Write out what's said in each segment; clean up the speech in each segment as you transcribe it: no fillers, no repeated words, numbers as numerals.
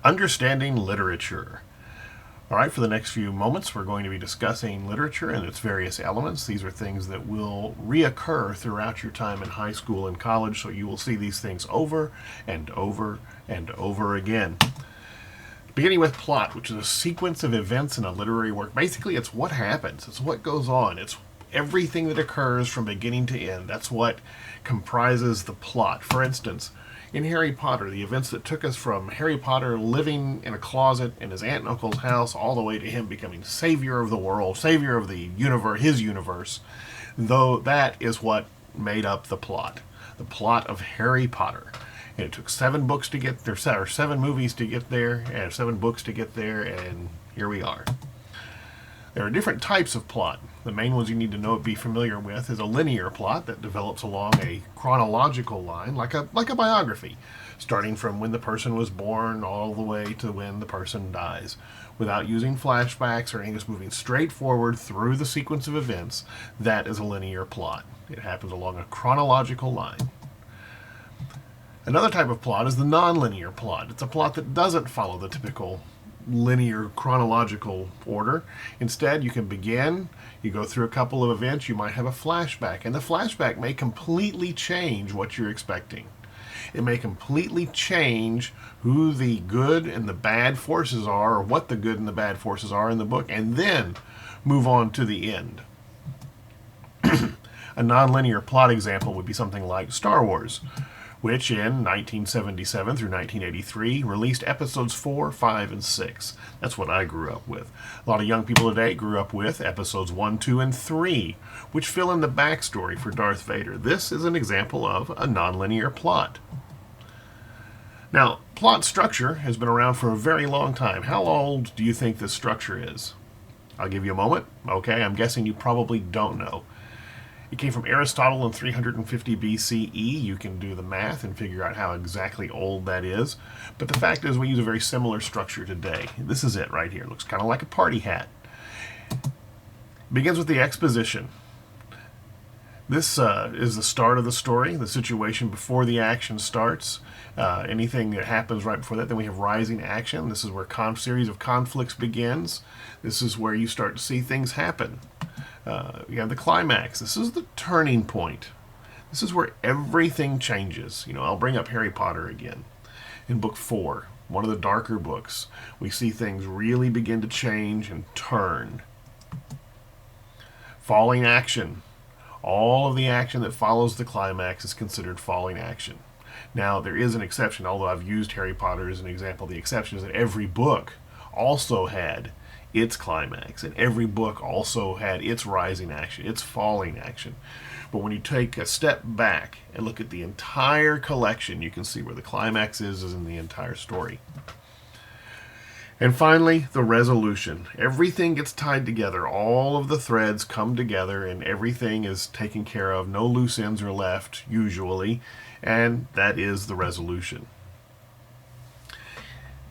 Understanding literature. All right, for the next few moments, we're going to be discussing literature and its various elements. These are things that will reoccur throughout your time in high school and college, so you will see these things over and over and over again. Beginning with plot, which is a sequence of events in a literary work. Basically, it's what happens, it's what goes on, it's everything that occurs from beginning to end. That's what comprises the plot. For instance, in Harry Potter, the events that took us from Harry Potter living in a closet in his aunt and uncle's house all the way to him becoming savior of the world, savior of the universe, his universe, though that is what made up the plot of Harry Potter. And it took 7 books to get there, or 7 movies to get there, and 7 books to get there, and here we are. There are different types of plot. The main ones you need to be familiar with is a linear plot that develops along a chronological line, like a biography, starting from when the person was born all the way to when the person dies, without using flashbacks or anything, just moving straight forward through the sequence of events. That is a linear plot. It happens along a chronological line. Another type of plot is the nonlinear plot. It's a plot that doesn't follow the typical linear chronological order. Instead, you can begin, you go through a couple of events, you might have a flashback, and the flashback may completely change what you're expecting. It may completely change who the good and the bad forces are, or what the good and the bad forces are in the book, and then move on to the end. A nonlinear plot example would be something like Star Wars, which in 1977 through 1983 released episodes 4, 5, and 6. That's what I grew up with. A lot of young people today grew up with episodes 1, 2, and 3, which fill in the backstory for Darth Vader. This is an example of a nonlinear plot. Now, plot structure has been around for a very long time. How old do you think this structure is? I'll give you a moment. Okay, I'm guessing you probably don't know. It came from Aristotle in 350 BCE. You can do the math and figure out how exactly old that is. But the fact is we use a very similar structure today. This is it right here. It looks kind of like a party hat. It begins with the exposition. This is the start of the story, the situation before the action starts. Anything that happens right before that. Then we have rising action. This is where series of conflicts begins. This is where you start to see things happen. You have the climax. This is the turning point. This is where everything changes. I'll bring up Harry Potter again. In book 4, one of the darker books, we see things really begin to change and turn. Falling action. All of the action that follows the climax is considered falling action. Now, there is an exception, although I've used Harry Potter as an example. The exception is that every book also had its climax, and every book also had its rising action, its falling action. But when you take a step back and look at the entire collection, you can see where the climax is in the entire story. And finally, the resolution. Everything gets tied together. All of the threads come together and everything is taken care of. No loose ends are left, usually, and that is the resolution.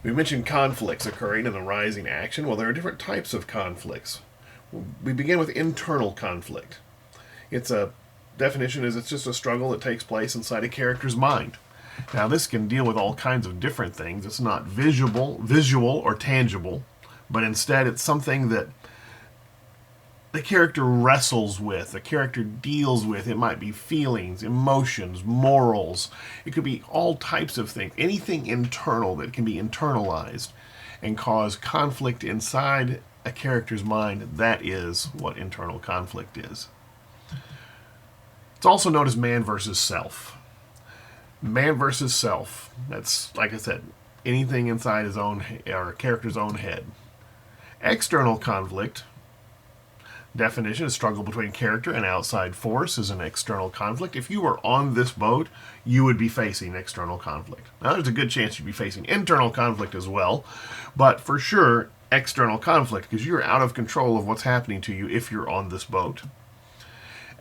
We mentioned conflicts occurring in the rising action. Well, there are different types of conflicts. We begin with internal conflict. Its definition is it's just a struggle that takes place inside a character's mind. Now, this can deal with all kinds of different things. It's not visual or tangible, but instead it's something that the character wrestles with, the character deals with. It might be feelings, emotions, morals. It could be all types of things. Anything internal that can be internalized and cause conflict inside a character's mind, that is what internal conflict is. It's also known as man versus self. Man versus self. That's, like I said, anything inside his own, or a character's own head. External conflict. Definition is struggle between character and outside force is an external conflict. If you were on this boat, you would be facing external conflict. Now, there's a good chance you'd be facing internal conflict as well, but for sure, external conflict, because you're out of control of what's happening to you if you're on this boat.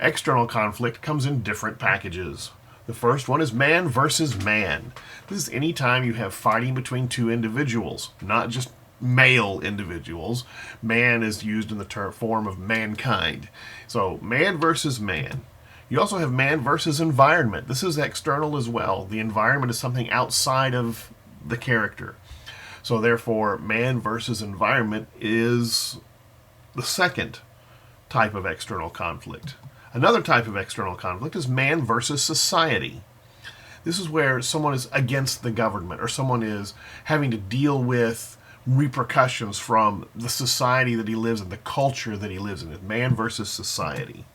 External conflict comes in different packages. The first one is man versus man. This is any time you have fighting between two individuals, not just male individuals. Man is used in the form of mankind. So man versus man. You also have man versus environment. This is external as well. The environment is something outside of the character. So therefore, man versus environment is the second type of external conflict. Another type of external conflict is man versus society. This is where someone is against the government, or someone is having to deal with repercussions from the society that he lives in, the culture that he lives in. It's man versus society.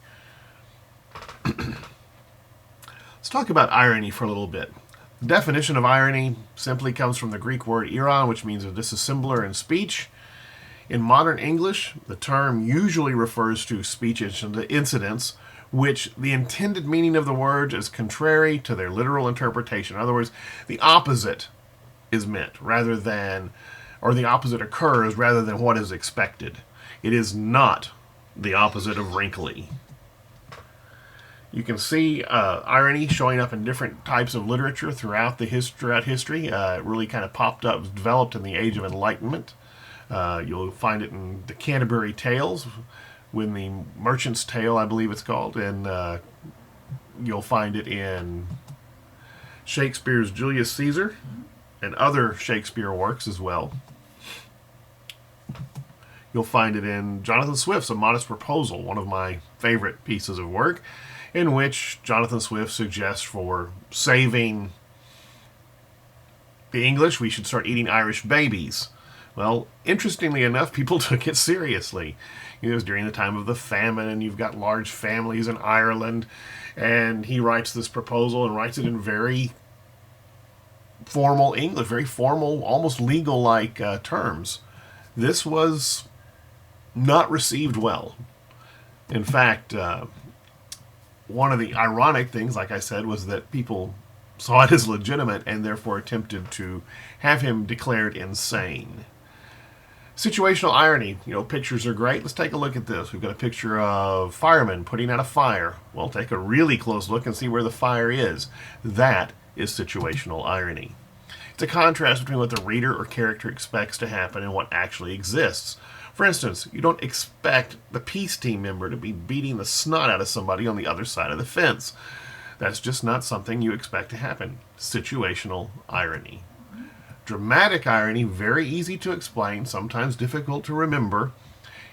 Let's talk about irony for a little bit. The definition of irony simply comes from the Greek word iron, which means a dissembler in speech. In modern English, the term usually refers to speech incidents which the intended meaning of the words is contrary to their literal interpretation. In other words, the opposite is meant rather than, or the opposite occurs rather than what is expected. It is not the opposite of wrinkly. You can see irony showing up in different types of literature throughout history. It really kind of popped up, developed in the Age of Enlightenment. You'll find it in the Canterbury Tales, when the Merchant's Tale, I believe it's called, and you'll find it in Shakespeare's Julius Caesar and other Shakespeare works as well. You'll find it in Jonathan Swift's A Modest Proposal, one of my favorite pieces of work, in which Jonathan Swift suggests for saving the English, we should start eating Irish babies. Well, interestingly enough, people took it seriously. It was during the time of the famine, and you've got large families in Ireland, and he writes this proposal and writes it in very formal English, very formal, almost legal-like terms. This was not received well. In fact, one of the ironic things, like I said, was that people saw it as legitimate and therefore attempted to have him declared insane. Situational irony, pictures are great. Let's take a look at this. We've got a picture of firemen putting out a fire. Well, take a really close look and see where the fire is. That is situational irony. It's a contrast between what the reader or character expects to happen and what actually exists. For instance, you don't expect the peace team member to be beating the snot out of somebody on the other side of the fence. That's just not something you expect to happen. Situational irony. Dramatic irony, very easy to explain, sometimes difficult to remember,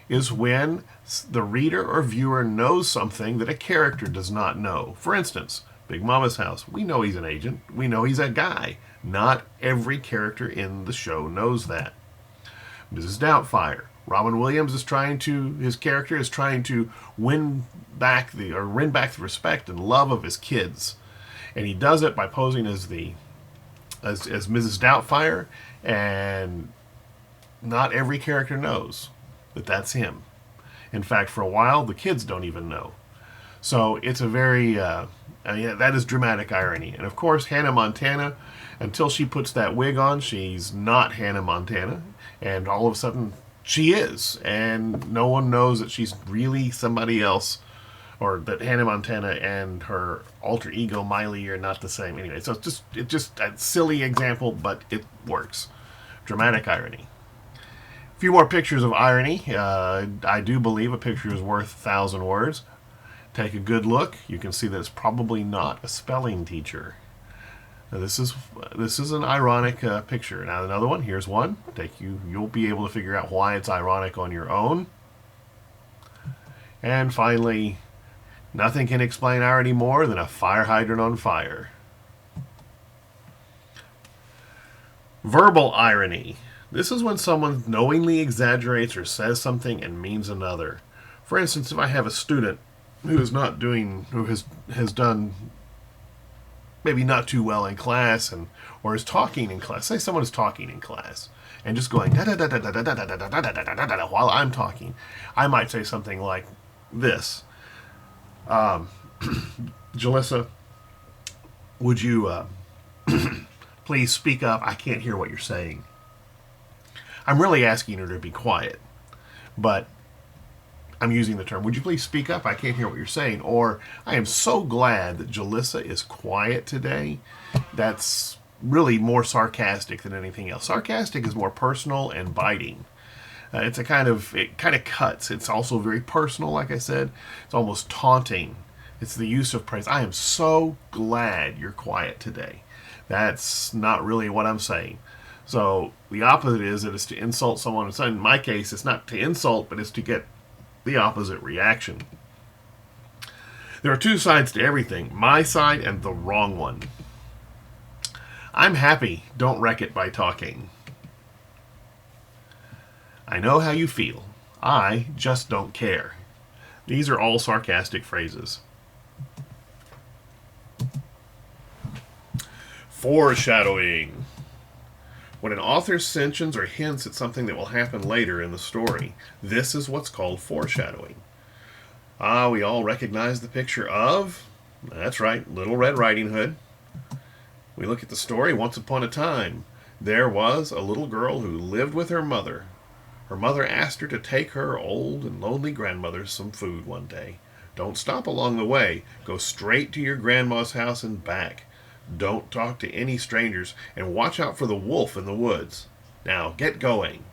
is when the reader or viewer knows something that a character does not know. For instance, Big Mama's House. We know he's an agent. We know he's a guy. Not every character in the show knows that. Mrs. Doubtfire. Robin Williams his character is trying to win back the respect and love of his kids. And he does it by posing as Mrs. Doubtfire, and not every character knows that that's him. In fact, for a while, the kids don't even know. So it's a very, that is dramatic irony. And of course, Hannah Montana, until she puts that wig on, she's not Hannah Montana. And all of a sudden, she is. And no one knows that she's really somebody else, or that Hannah Montana and her alter ego Miley are not the same. Anyway, so it's just a silly example, but it works. Dramatic irony. A few more pictures of irony. I do believe a picture is worth 1,000 words. Take a good look. You can see that it's probably not a spelling teacher. Now, this is an ironic picture. Now another one. Here's one. You'll be able to figure out why it's ironic on your own. And finally, nothing can explain irony more than a fire hydrant on fire. Verbal irony. This is when someone knowingly exaggerates or says something and means another. For instance, if I have a student who has done maybe not too well in class or is talking in class. Say someone is talking in class and just going da da da da da da da da da da da da da while I'm talking. I might say something like this. Jalissa, would you please speak up? I can't hear what you're saying. I'm really asking her to be quiet, but I'm using the term, would you please speak up? I can't hear what you're saying. Or, I am so glad that Jalissa is quiet today. That's really more sarcastic than anything else. Sarcastic is more personal and biting. It kind of cuts. It's also very personal, like I said. It's almost taunting. It's the use of praise. I am so glad you're quiet today. That's not really what I'm saying. So the opposite is that it's to insult someone. So in my case, it's not to insult, but it's to get the opposite reaction. There are two sides to everything, my side and the wrong one. I'm happy, don't wreck it by talking. I know how you feel. I just don't care. These are all sarcastic phrases. Foreshadowing. When an author mentions or hints at something that will happen later in the story, this is what's called foreshadowing. We all recognize the picture of, that's right, Little Red Riding Hood. We look at the story. Once upon a time, there was a little girl who lived with her mother. Her mother asked her to take her old and lonely grandmother some food one day. Don't stop along the way. Go straight to your grandma's house and back. Don't talk to any strangers, and watch out for the wolf in the woods. Now, get going.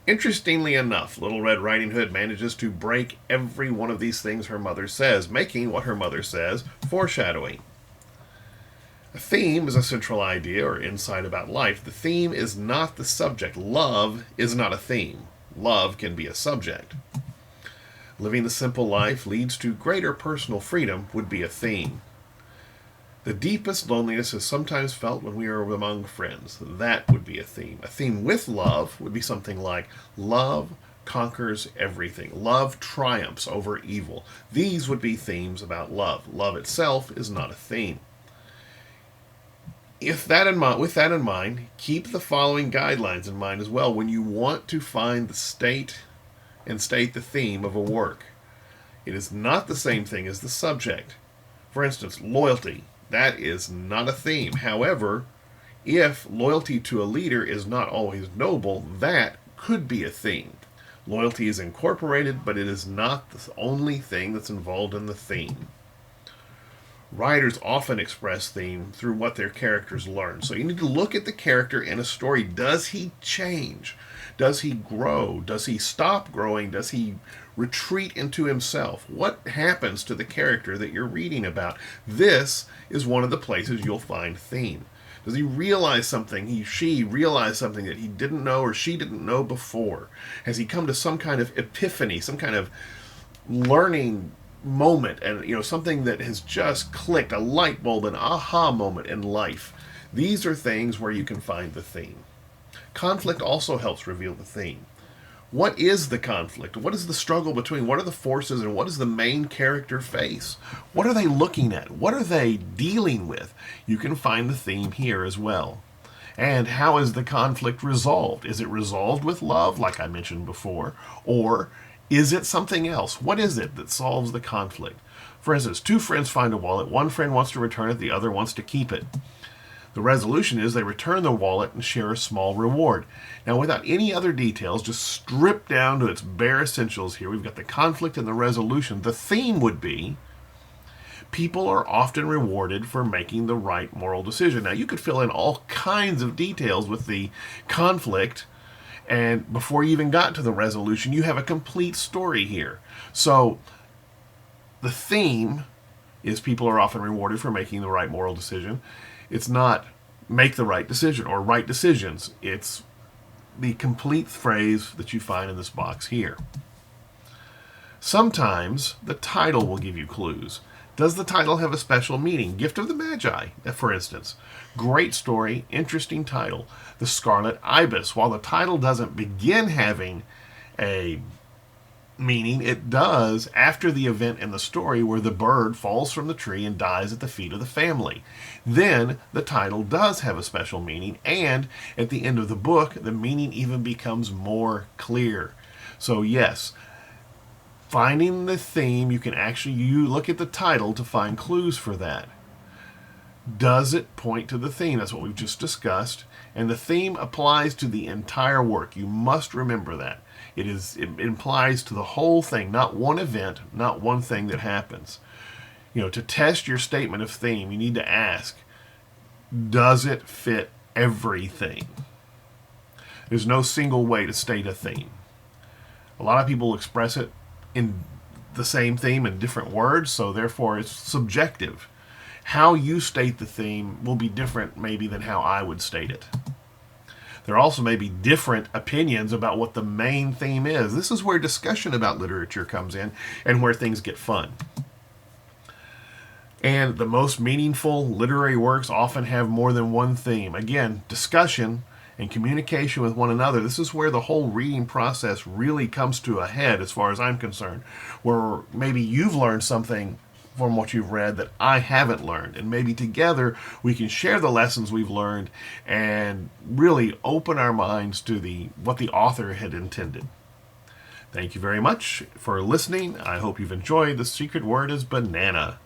Interestingly enough, Little Red Riding Hood manages to break every one of these things her mother says, making what her mother says foreshadowing. A theme is a central idea or insight about life. The theme is not the subject. Love is not a theme. Love can be a subject. Living the simple life leads to greater personal freedom would be a theme. The deepest loneliness is sometimes felt when we are among friends. That would be a theme. A theme with love would be something like love conquers everything. Love triumphs over evil. These would be themes about love. Love itself is not a theme. With that in mind, keep the following guidelines in mind as well when you want to find the state the theme of a work. It is not the same thing as the subject. For instance, loyalty. That is not a theme. However, if loyalty to a leader is not always noble, that could be a theme. Loyalty is incorporated, but it is not the only thing that's involved in the theme. Writers often express theme through what their characters learn. So you need to look at the character in a story. Does he change? Does he grow? Does he stop growing? Does he retreat into himself? What happens to the character that you're reading about? This is one of the places you'll find theme. Does he realize something? She realize something that he didn't know or she didn't know before? Has he come to some kind of epiphany, some kind of learning moment, and something that has just clicked, a light bulb, an aha moment in life? These are things where you can find the theme. Conflict also helps reveal the theme. What is the conflict? What is the struggle between? What are the forces and what does the main character face? What are they looking at? What are they dealing with? You can find the theme here as well. And how is the conflict resolved? Is it resolved with love, like I mentioned before, or is it something else? What is it that solves the conflict? For instance, two friends find a wallet. One friend wants to return it, the other wants to keep it. The resolution is they return the wallet and share a small reward. Now, without any other details, just stripped down to its bare essentials here, we've got the conflict and the resolution. The theme would be people are often rewarded for making the right moral decision. Now, you could fill in all kinds of details with the conflict, and before you even got to the resolution, you have a complete story here. So, the theme is people are often rewarded for making the right moral decision. It's not make the right decision or right decisions. It's the complete phrase that you find in this box here. Sometimes the title will give you clues. Does the title have a special meaning? Gift of the Magi, for instance. Great story, interesting title. The Scarlet Ibis. While the title doesn't begin having a meaning, it does after the event in the story where the bird falls from the tree and dies at the feet of the family. Then the title does have a special meaning, and at the end of the book, the meaning even becomes more clear. So yes, finding the theme, you look at the title to find clues for that. Does it point to the theme? That's what we've just discussed. And the theme applies to the entire work. You must remember that. It implies to the whole thing, not one event, not one thing that happens. To test your statement of theme, you need to ask, does it fit everything? There's no single way to state a theme. A lot of people express it in the same theme in different words, so therefore it's subjective. How you state the theme will be different maybe than how I would state it. There also may be different opinions about what the main theme is. This is where discussion about literature comes in and where things get fun. And the most meaningful literary works often have more than one theme. Again, discussion and communication with one another. This is where the whole reading process really comes to a head, as far as I'm concerned, where maybe you've learned something from what you've read that I haven't learned, and maybe together we can share the lessons we've learned and really open our minds to what the author had intended. Thank you very much for listening. I hope you've enjoyed. The secret word is banana.